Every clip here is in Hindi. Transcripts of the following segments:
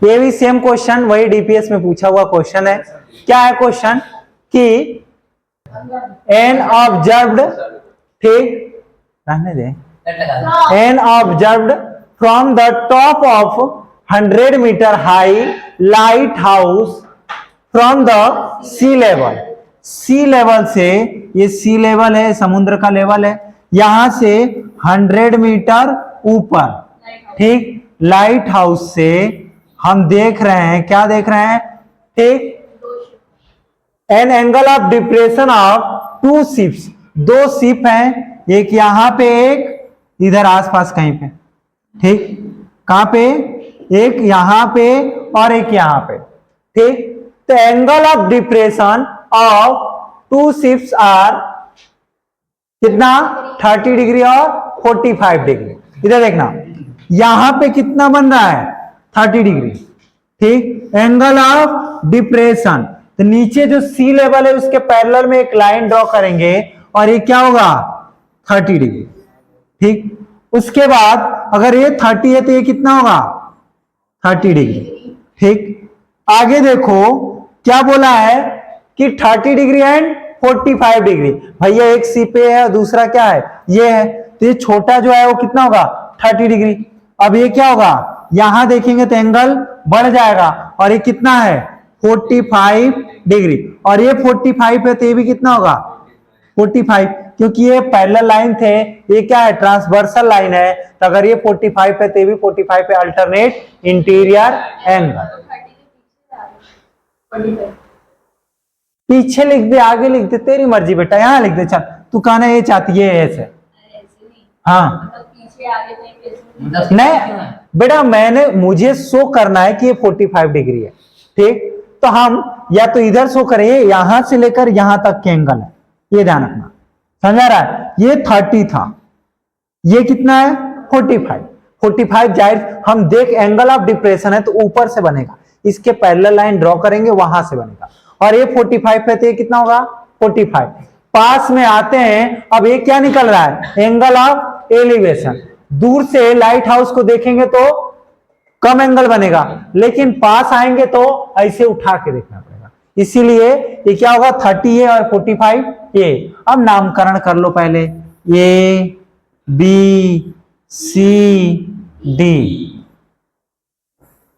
ये भी सेम क्वेश्चन, वही डीपीएस में पूछा हुआ क्वेश्चन है। क्या है क्वेश्चन कि एन ऑब्जर्व्ड, ठीक रहने दे, an observed from the top of 100 metre high lighthouse from the sea level. Sea level से, ये सी लेवल है, समुद्र का लेवल है, यहां से 100 मीटर ऊपर, ठीक, लाइट हाउस से हम देख रहे हैं, क्या देख रहे हैं, ठीक, an angle of depression of 2 ships, 2 ship हैं, एक यहां पे, एक इधर आसपास कहीं पे, ठीक, कहां पे, एक यहां पे और एक यहां पे, ठीक। तो angle of depression of 2 ships are कितना, 30 डिग्री और 45 डिग्री। इधर देखना, यहां पे कितना बन रहा है, 30 डिग्री, ठीक। एंगल ऑफ डिप्रेशन, तो नीचे जो सी लेवल है उसके पैरेलल में एक लाइन ड्रॉ करेंगे और ये क्या होगा, 30 डिग्री, ठीक। उसके बाद अगर ये 30 है तो ये कितना होगा, 30 डिग्री, ठीक। आगे देखो क्या बोला है कि 30 डिग्री एंड 45 डिग्री। भैया एक सी पे है और दूसरा क्या है, ये है, तो ये छोटा जो है वो कितना होगा, 30 डिग्री। अब ये क्या होगा, यहां देखेंगे तो एंगल बढ़ जाएगा और ये कितना है, 45 डिग्री, और ये 45 है तो ये भी कितना होगा, 45, क्योंकि ये पैरेलल लाइन थे, ये क्या है, ट्रांसवर्सल लाइन है, तो अगर ये 45 है तो ये भी 45 पे अल्टरनेट इंटीरियर एंगल। पीछे लिख दे, आगे लिख दे, तेरी मर्जी बेटा, यहां लिख दे, चल तू कहना ये चाहती है ऐसे, हाँ नहीं बेटा, मुझे शो करना है कि ये 45 डिग्री है, ठीक। तो हम या तो इधर शो करें, यहां से लेकर यहां तक के एंगल है, ये ध्यान रखना, समझा रहा है। ये 30 था, ये कितना है, 45। 45 जाहिर हम देख, एंगल ऑफ डिप्रेशन है तो ऊपर से बनेगा, इसके पैरेलल लाइन ड्रॉ करेंगे, वहां से बनेगा, और ये 45 है तो ये कितना होगा, 45। पास में आते हैं, अब ये क्या निकल रहा है, एंगल ऑफ एलिवेशन। दूर से लाइट हाउस को देखेंगे तो कम एंगल बनेगा, लेकिन पास आएंगे तो ऐसे उठा के देखना पड़ेगा, इसीलिए ये क्या होगा, 30 है और 45 ये। अब नामकरण कर लो पहले, ए बी सी डी,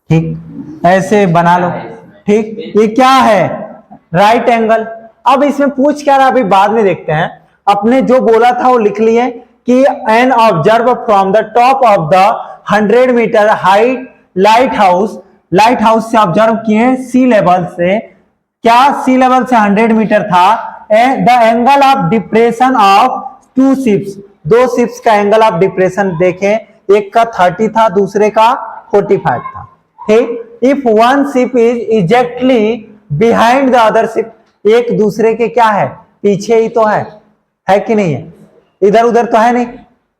ठीक, ऐसे बना लो, ठीक। ये क्या है, राइट एंगल। अब इसमें पूछ क्या रहा, अभी बाद में देखते हैं, अपने जो बोला था वो लिख लिए कि an observe from the top of the 100 metre height lighthouse, lighthouse से ऑब्जर्व किए सी लेवल से, क्या सी लेवल से 100 मीटर था, the angle of depression of 2 ships, 2 ships का एंगल ऑफ डिप्रेशन देखें, एक का 30 था, दूसरे का 45 था, ठीक। If one ship is exactly behind the other ship, एक दूसरे के क्या है, पीछे ही तो है कि नहीं है, इधर उधर तो है नहीं,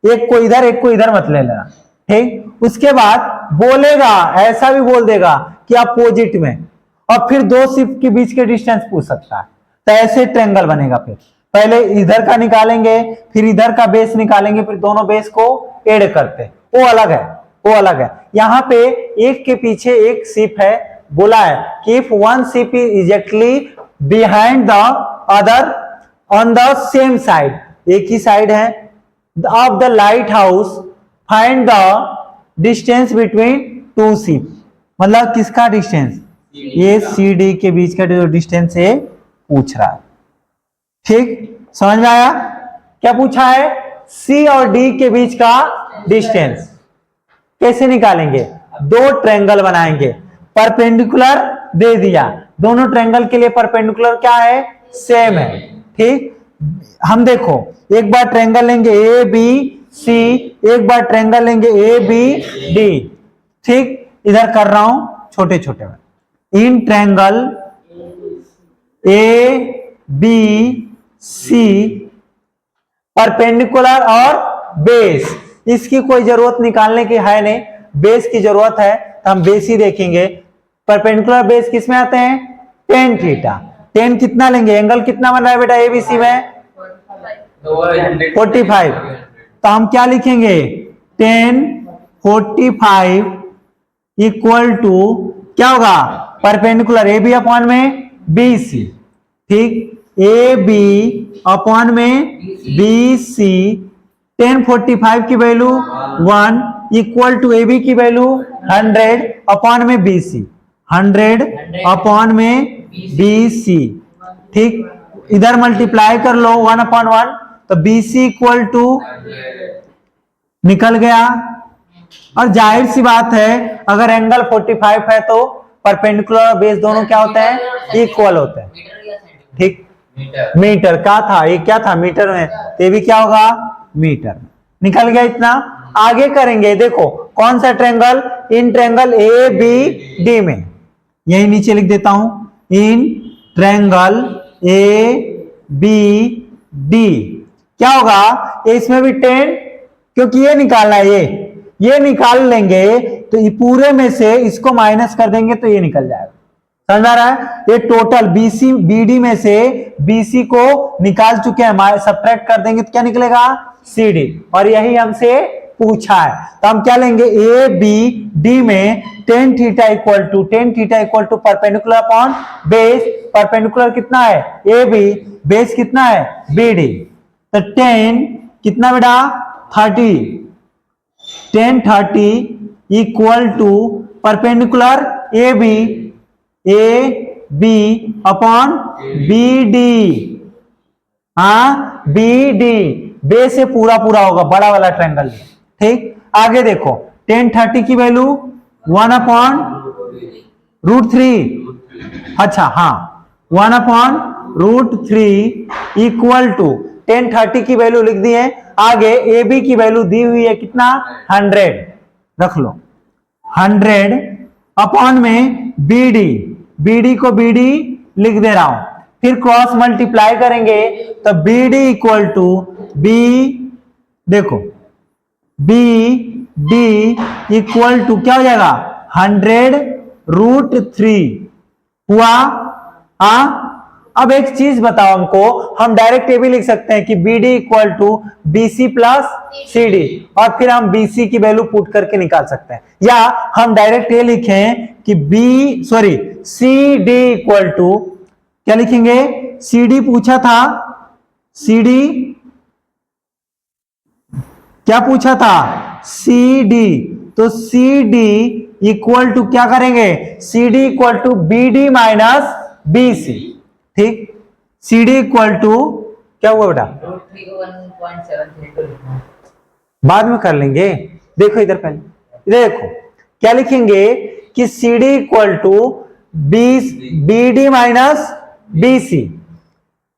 एक को इधर एक को इधर मत ले लेना, ठीक। उसके बाद बोलेगा, ऐसा भी बोल देगा कि अपोजिट में, और फिर 2 शिप के बीच के डिस्टेंस पूछ सकता है, तो ऐसे ट्रायंगल बनेगा। फिर पहले इधर का निकालेंगे, फिर इधर का बेस निकालेंगे, फिर दोनों बेस को ऐड करते, वो अलग है, वो अलग है। यहाँ पे एक के पीछे एक शिप है, बोला है कि if one ship is exactly behind the other on the same side, एक ही साइड है of the light house, find the distance between 2 ship, मतलब किसका डिस्टेंस, ये सी डी के बीच का जो डिस्टेंस है पूछ रहा है, ठीक। समझ में आया, क्या पूछा है, सी और डी के बीच का डिस्टेंस कैसे निकालेंगे, 2 ट्रायंगल बनाएंगे, परपेंडिकुलर दे दिया, दोनों ट्रायंगल के लिए परपेंडिकुलर क्या है, सेम है, ठीक। हम देखो एक बार ट्रायंगल लेंगे ए बी सी, एक बार ट्रायंगल लेंगे ए बी डी, ठीक। इधर कर रहा हूं छोटे छोटे में, in triangle A B C perpendicular और बेस, इसकी कोई जरूरत निकालने की है नहीं, बेस की जरूरत है तो हम बेस ही देखेंगे। परपेंडिकुलर बेस किसमें आते हैं, टेन थीटा, टेन कितना लेंगे, एंगल कितना बन रहा है बेटा एबीसी में 45, तो हम क्या लिखेंगे, टेन 45 इक्वल टू क्या होगा, परपेंडिकुलर ए बी अपॉन में बी सी, ठीक, ए बी अपॉन में बी सी, 1045 की value 1 equal to A B की वैल्यू 100 अपॉन में बी सी, 100 अपॉन में बी सी, ठीक, इधर मल्टीप्लाई कर लो 1 अपॉन 1, तो बी सी इक्वल टू निकल गया। और जाहिर सी बात है अगर एंगल 45 है तो परपेंडिकुलर और बेस दोनों क्या होते हैं, इक्वल होते हैं, ठीक, मीटर का था, ये क्या था मीटर में, तो ये भी क्या होगा मीटर में, निकल गया इतना। आगे करेंगे, देखो कौन सा triangle, in triangle A B D में, यही नीचे लिख देता हूं, in triangle A B D क्या होगा, इसमें भी 10, क्योंकि ये निकालना है, ये निकाल लेंगे तो ये पूरे में से इसको माइनस कर देंगे तो ये निकल जाएगा, समझ आ रहा है। ये टोटल बीसी बीडी में से बीसी को निकाल चुके हैं, सब्ट्रैक्ट कर देंगे तो क्या निकलेगा, सीडी, और यही हमसे पूछा है। तो हम क्या लेंगे, ए बी डी में tan theta equal to perpendicular upon base, perpendicular कितना है ए बी, बेस कितना है बी डी, तो tan कितना बेटा 30, tan 30 equal to perpendicular A B upon B D, हाँ बी डी, बेस से पूरा पूरा होगा, बड़ा वाला ट्रायंगल, ठीक। आगे देखो tan 30 की वैल्यू 1 अपॉन √3, अच्छा हाँ 1 अपॉन √3 इक्वल टू tan 30 की वैल्यू लिख दी है, आगे ए बी की वैल्यू दी हुई है कितना 100, रख लो 100 अपॉन में बी डी को बी डी लिख दे रहा हूं, फिर क्रॉस मल्टीप्लाई करेंगे तो B D equal to B, देखो बी डी इक्वल टू क्या हो जाएगा 100√3 हुआ। अब एक चीज बताओ हमको, हम डायरेक्ट ये भी लिख सकते हैं कि B D equal to B C plus C D, और फिर हम बी सी की वैल्यू पुट करके निकाल सकते हैं, या हम डायरेक्ट ये लिखें कि सी डी इक्वल टू क्या लिखेंगे, सी डी पूछा था, सी डी क्या पूछा था सी डी, तो सी डी इक्वल टू क्या करेंगे, C D equal to B D minus B C, ठीक, सी डी इक्वल टू क्या हुआ बेटा, बाद में कर लेंगे, देखो इधर पहले, इधर देखो क्या लिखेंगे कि C D equal to B D minus B C,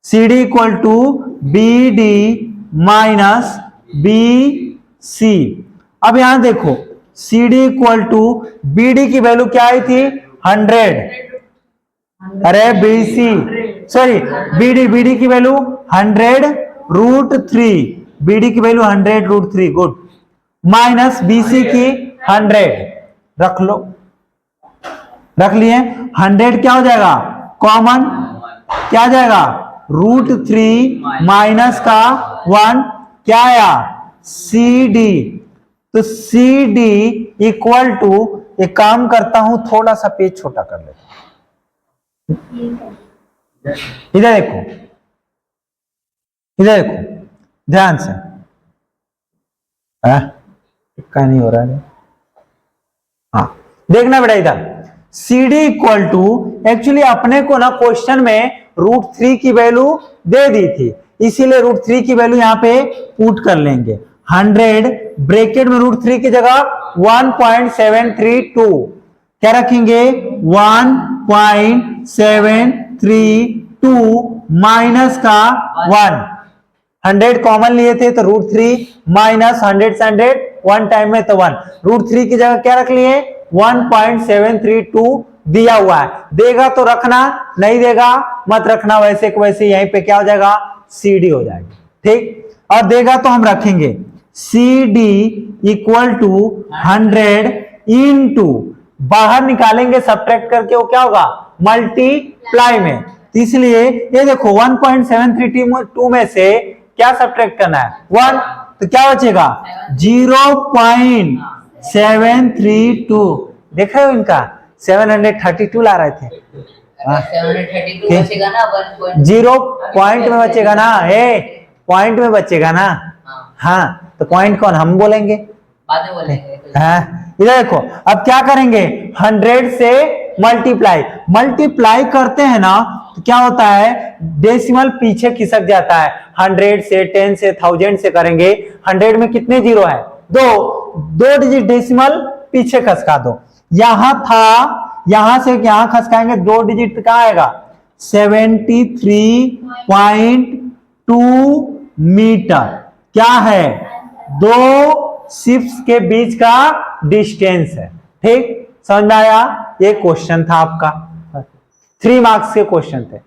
C D equal to B D minus B C. अब यहां देखो C D equal to B D की वैल्यू क्या आई थी 100, अरे B C sorry B D की वैल्यू 100√3, बी डी की value 100√3, good, minus B C की 100, रख लो, रख लिए, 100 क्या हो जाएगा कॉमन, क्या आ जाएगा √3 माइनस का 1 क्या आया सी डी, तो सी डी इक्वल टू, एक काम करता हूं थोड़ा सा पेज छोटा कर लेता हूं, इधर देखो, इधर देखो ध्यान से, क्या नहीं हो रहा है, हाँ देखना बेटा इधर, C D equal to, actually अपने को ना क्वेश्चन में √3 की वैल्यू दे दी थी, इसीलिए √3 की वैल्यू यहां पे पुट कर लेंगे, 100 ब्रैकेट में √3 की जगह 1.732 क्या रखेंगे 1.732 माइनस का 100 कॉमन लिए थे तो √3 माइनस 100 वन टाइम में तो 1, √3 की जगह क्या रख लिए 1.732 दिया हुआ है, देगा तो रखना, नहीं देगा मत रखना, वैसे को वैसे यहीं पे क्या हो जाएगा सी डी हो जाएगा, ठीक, और देगा तो हम रखेंगे C D equal to 100 into, बाहर निकालेंगे सब्ट्रैक्ट करके, वो क्या होगा मल्टीप्लाई में, तो इसलिए ये देखो 1.732 में से क्या सब्ट्रैक्ट करना है 1, तो क्या बचेगा 0.732, देखा हो इनका 732 ला रहे थे। 732 बचेगा ना 1 जीरो पॉइंट में बचेगा ना, पॉइंट में बचेगा ना। हाँ तो पॉइंट कौन, हम बोलेंगे, बाद में बोलेंगे। हाँ इधर देखो, अब क्या करेंगे, 100 से मल्टीप्लाई करते हैं ना, तो क्या होता है, डेसिमल पीछे खिसक जाता है। 100 से 10 से 1000 से करेंगे, 100 में कितने जीरो है, दो डिजिट डेसिमल पीछे खसका दो। यहां था, यहां से यहां खसकाएंगे, 2 डिजिट कहां आएगा, 73.2 मीटर। क्या है, 2 शिप्स के बीच का डिस्टेंस है। ठीक, समझ में आया, ये क्वेश्चन था आपका, 3 मार्क्स के क्वेश्चन थे।